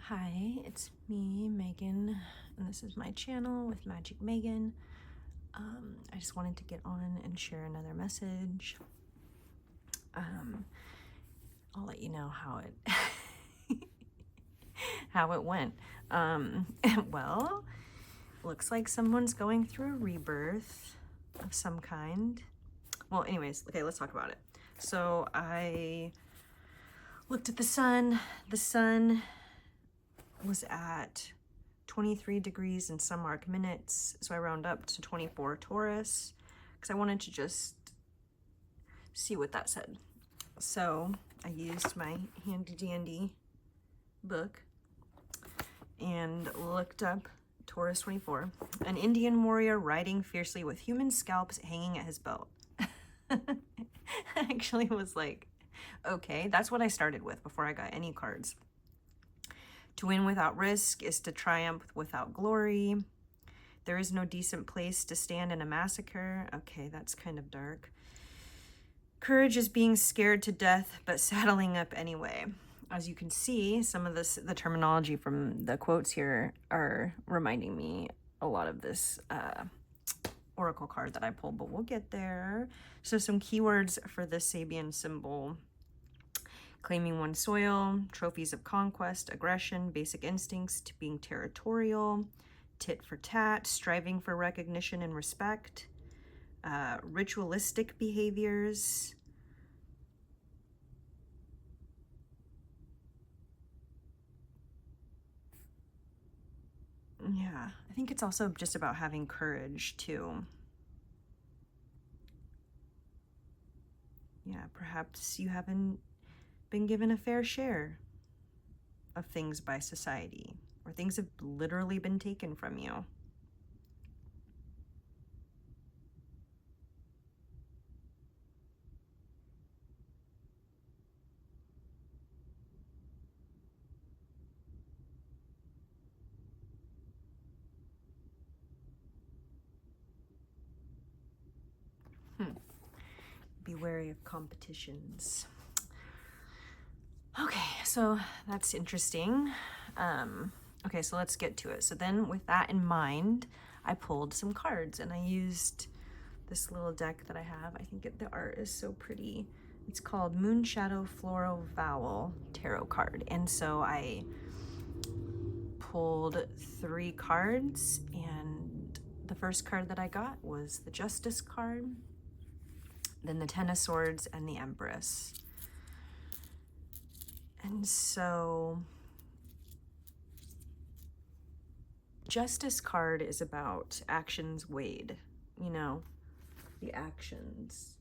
Hi, it's me, Megan, and this is my channel with Magic Megan. I just wanted to get on and share another message. I'll let you know how it how it went. Well, looks like someone's going through a rebirth of some kind. Well, anyways, okay, let's talk about it. So I looked at the sun. The sun was at 23 degrees in some arc minutes, so I round up to 24 Taurus because I wanted to just see what that said. So I used my handy dandy book and looked up Taurus 24, an Indian warrior riding fiercely with human scalps hanging at his belt. I actually was like, okay, that's what I started with before I got any cards. To win without risk is to triumph without glory. There is no decent place to stand in a massacre. Okay, that's kind of dark. Courage is being scared to death, but saddling up anyway. As you can see, some of the terminology from the quotes here are reminding me a lot of this oracle card that I pulled, but we'll get there. So some keywords for the Sabian symbol: claiming one's soil, trophies of conquest, aggression, basic instincts to being territorial, tit for tat, striving for recognition and respect, ritualistic behaviors, yeah, I think it's also just about having courage too. Yeah, perhaps you haven't been given a fair share of things by society, or things have literally been taken from you. Be wary of competitions. Okay, so that's interesting. Okay, so let's get to it. So then with that in mind, I pulled some cards and I used this little deck that I have. I think the art is so pretty. It's called Moonshadow Floral Vowel Tarot card. And so I pulled 3 cards, and the first card that I got was the Justice card, then the Ten of Swords, and the Empress. And so Justice card is about actions weighed, you know, the actions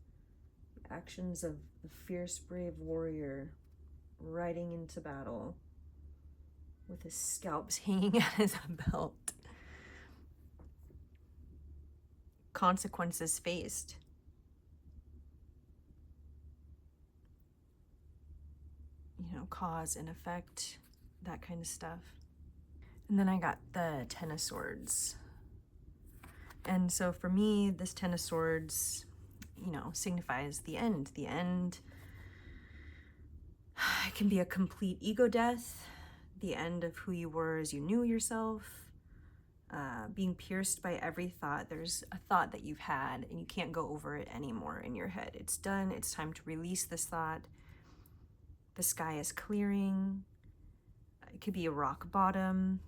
of the fierce, brave warrior riding into battle with his scalps hanging at his belt. Consequences faced. You know, cause and effect, that kind of stuff. And then I got the Ten of Swords. And so for me, this Ten of Swords, you know, signifies the end. The end, it can be a complete ego death, the end of who you were as you knew yourself, being pierced by every thought. There's a thought that you've had and you can't go over it anymore in your head. It's done. It's time to release this thought. The sky is clearing. It could be a rock bottom.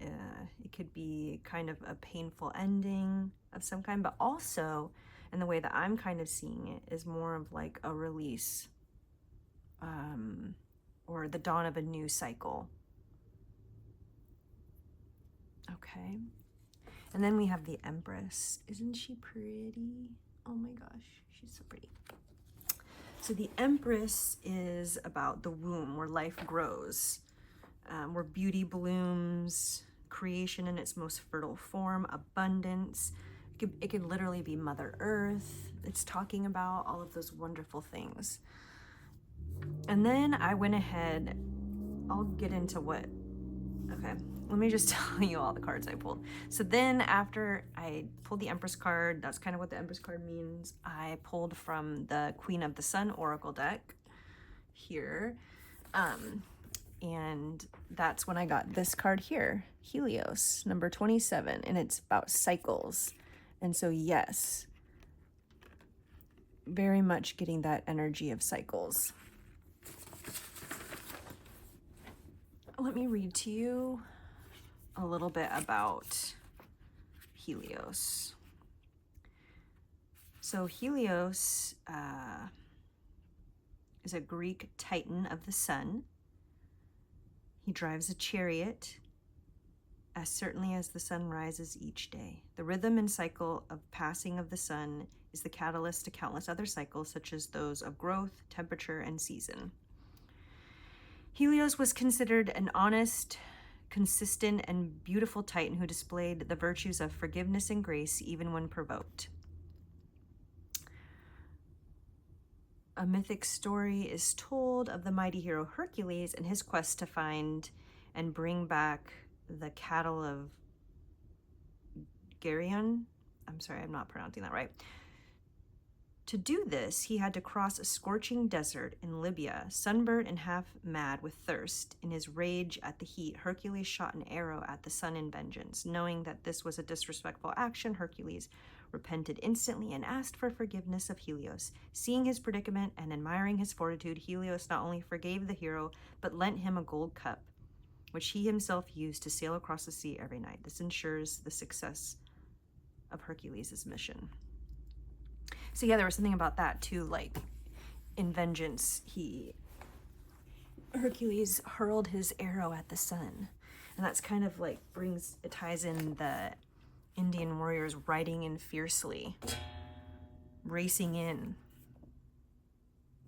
It could be kind of a painful ending of some kind, but also, and the way that I'm kind of seeing it, is more of like a release, or the dawn of a new cycle. Okay. And then we have the Empress. Isn't she pretty? Oh my gosh, she's so pretty. So the Empress is about the womb, where life grows, where beauty blooms, creation in its most fertile form, abundance. It could literally be Mother Earth. It's talking about all of those wonderful things. And then I went ahead, I'll get into what, okay, let me just tell you all the cards I pulled. So then after I pulled the Empress card, that's kind of what the Empress card means, I pulled from the Queen of the Sun Oracle deck here. And that's when I got this card here, Helios, number 27, and it's about cycles. And so, yes, very much getting that energy of cycles. Let me read to you a little bit about Helios. So Helios is a Greek titan of the sun. He drives a chariot as certainly as the sun rises each day. The rhythm and cycle of passing of the sun is the catalyst to countless other cycles, such as those of growth, temperature, and season. Helios was considered an honest, consistent, and beautiful titan who displayed the virtues of forgiveness and grace even when provoked. A mythic story is told of the mighty hero Hercules and his quest to find and bring back the cattle of Geryon. I'm sorry, I'm not pronouncing that right. To do this, he had to cross a scorching desert in Libya, sunburned and half mad with thirst. In his rage at the heat, Hercules shot an arrow at the sun in vengeance. Knowing that this was a disrespectful action, Hercules repented instantly and asked for forgiveness of Helios. Seeing his predicament and admiring his fortitude, Helios not only forgave the hero, but lent him a gold cup, which he himself used to sail across the sea every night. This ensures the success of Hercules' mission. So yeah, there was something about that too, like in vengeance, Hercules hurled his arrow at the sun. And that's kind of like it ties in the Indian warriors riding in fiercely, racing in,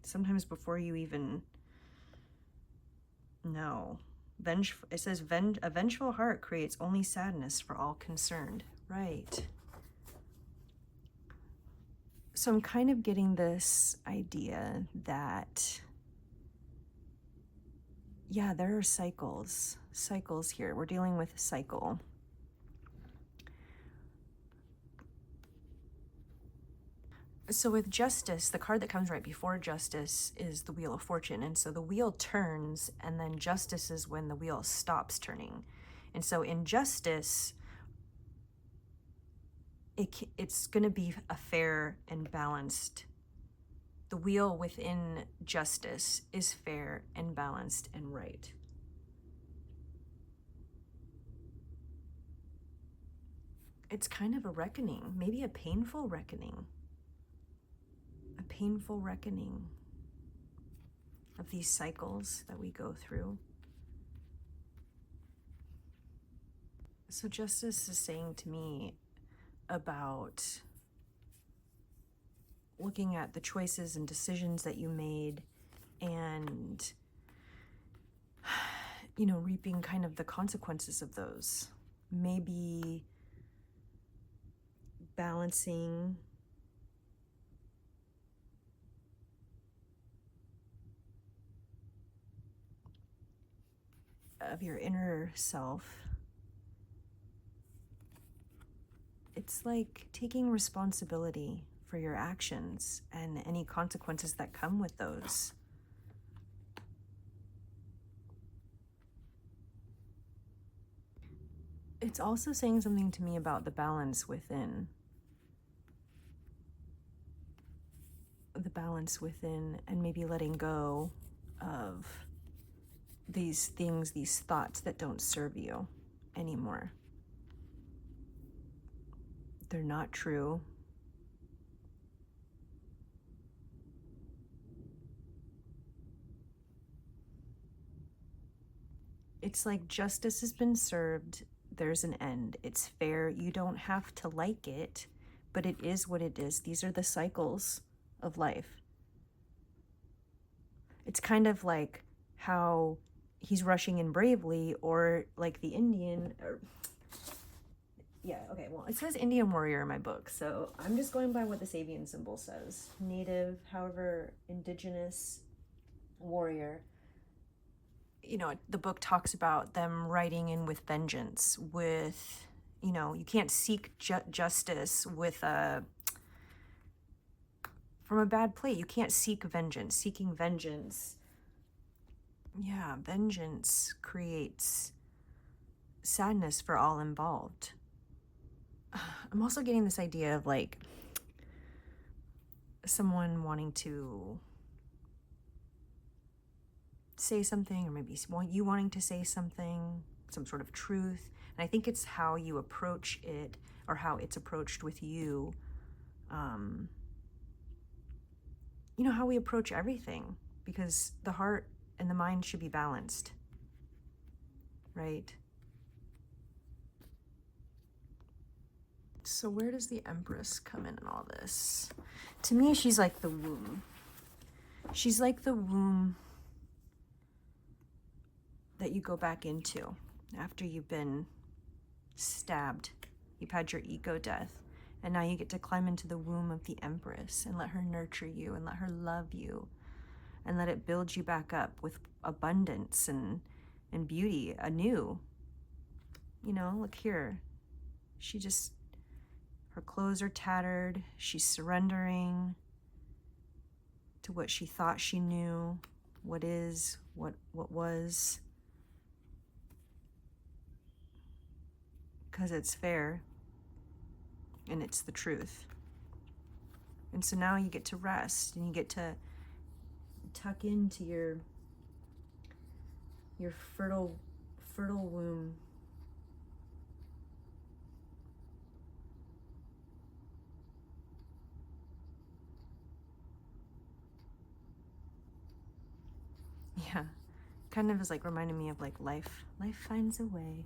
sometimes before you even know. It says, a vengeful heart creates only sadness for all concerned. Right. So I'm kind of getting this idea that, yeah, there are cycles here. We're dealing with a cycle. So with justice, the card that comes right before justice is the Wheel of Fortune. And so the wheel turns, and then justice is when the wheel stops turning. And so in justice, it's going to be a fair and balanced. The wheel within justice is fair and balanced and right. It's kind of a reckoning, maybe a painful reckoning. A painful reckoning of these cycles that we go through. So justice is saying to me about looking at the choices and decisions that you made and, reaping kind of the consequences of those. Maybe balancing of your inner self. It's like taking responsibility for your actions and any consequences that come with those. It's also saying something to me about the balance within. The balance within, and maybe letting go of these things, these thoughts that don't serve you anymore. They're not true. It's like justice has been served. There's an end. It's fair. You don't have to like it, but it is what it is. These are the cycles of life. It's kind of like how he's rushing in bravely, or like the Indian, well, it says Indian warrior in my book, so I'm just going by what the Sabian symbol says. Native, however, indigenous warrior. The book talks about them riding in with vengeance, with, you can't seek justice from a bad place. You can't seek vengeance. Seeking vengeance Yeah, vengeance creates sadness for all involved. I'm also getting this idea of like someone wanting to say something, or maybe you wanting to say something, some sort of truth. And I think it's how you approach it, or how it's approached with you. You know, how we approach everything, because the heart and the mind should be balanced, right? So where does the Empress come in all this? To me, she's like the womb. She's like the womb that you go back into after you've been stabbed. You've had your ego death. And now you get to climb into the womb of the Empress and let her nurture you and let her love you and let it build you back up with abundance and beauty anew. You know, look here. Her clothes are tattered. She's surrendering to what she thought she knew, what is, what was. Because it's fair and it's the truth. And so now you get to rest and you get to tuck into your fertile womb. Yeah, kind of is like reminding me of like life. Life finds a way.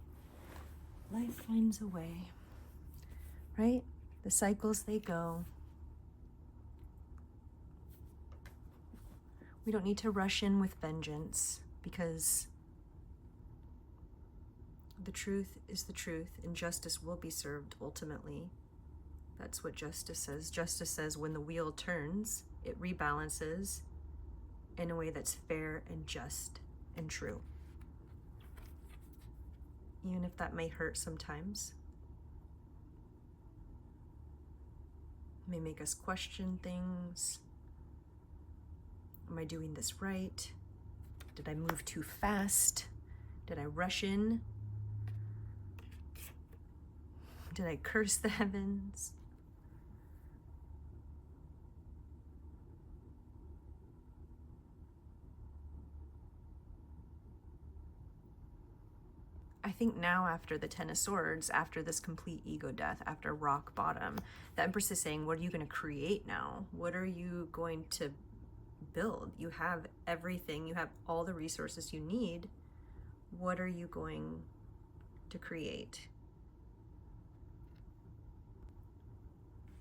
Life finds a way, right? The cycles, they go. We don't need to rush in with vengeance, because the truth is the truth and justice will be served ultimately. That's what justice says. Justice says when the wheel turns, it rebalances in a way that's fair and just and true. Even if that may hurt sometimes. It may make us question things. Am I doing this right? Did I move too fast? Did I rush in? Did I curse the heavens? I think now, after the Ten of Swords, after this complete ego death, after rock bottom, the Empress is saying, what are you going to create now? What are you going to build? You have everything. You have all the resources you need. What are you going to create?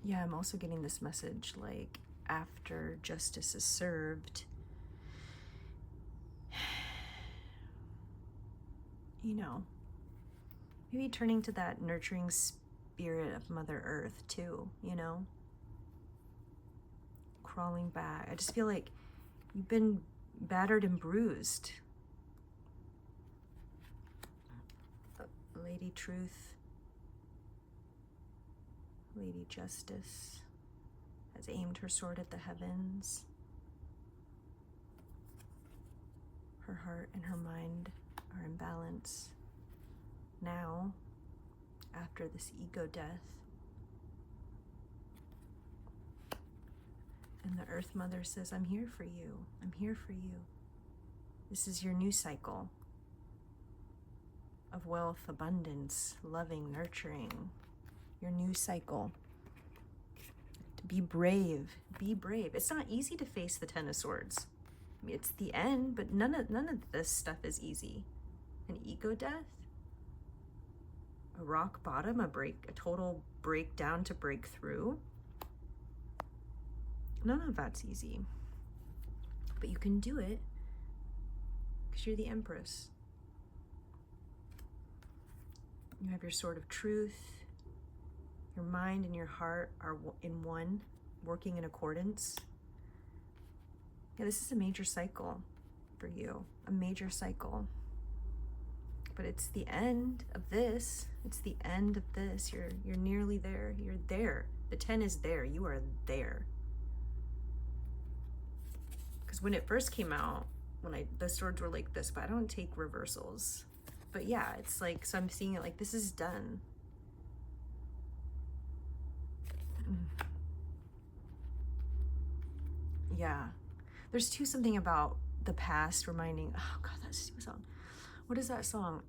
Yeah, I'm also getting this message, like, after justice is served, you know, maybe turning to that nurturing spirit of Mother Earth too, you know? Crawling back. I just feel like you've been battered and bruised. Lady Truth, Lady Justice has aimed her sword at the heavens. Her heart and her mind are in balance now, after this ego death. And the Earth Mother says, I'm here for you. I'm here for you. This is your new cycle of wealth, abundance, loving, nurturing. Your new cycle. To be brave. Be brave. It's not easy to face the Ten of Swords. I mean, it's the end, but none of this stuff is easy. An ego death, a rock bottom, a total breakdown to break through. None of that's easy. But you can do it because you're the Empress. You have your sword of truth. Your mind and your heart are in one, working in accordance. Yeah, this is a major cycle for you, a major cycle. But it's the end of this. It's the end of this. You're nearly there. You're there. The 10 is there. You are there. Because when it first came out, when the swords were like this, but I don't take reversals. But yeah, it's like, so I'm seeing it like this is done. Yeah. There's too something about the past reminding, oh God, that stupid song. What is that song?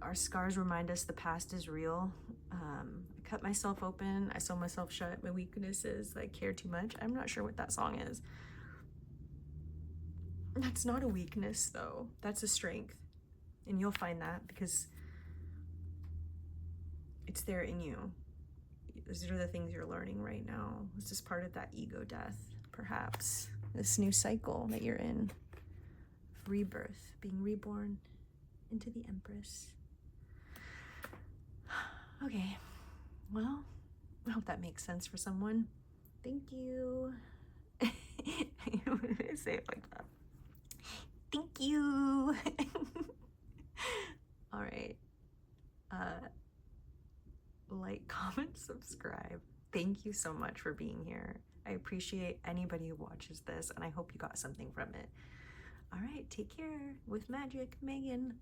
Our scars remind us the past is real. I cut myself open. I sew myself shut. My weaknesses, I care too much. I'm not sure what that song is. That's not a weakness though. That's a strength. And you'll find that because it's there in you. These are the things you're learning right now. This is part of that ego death, perhaps. This new cycle that you're in. Rebirth, being reborn into the Empress. Okay, well, I hope that makes sense for someone. Thank you. Say it like that. Thank you. All right. Like, comment, subscribe. Thank you so much for being here. I appreciate anybody who watches this, and I hope you got something from it. All right, take care. With magic, Megan.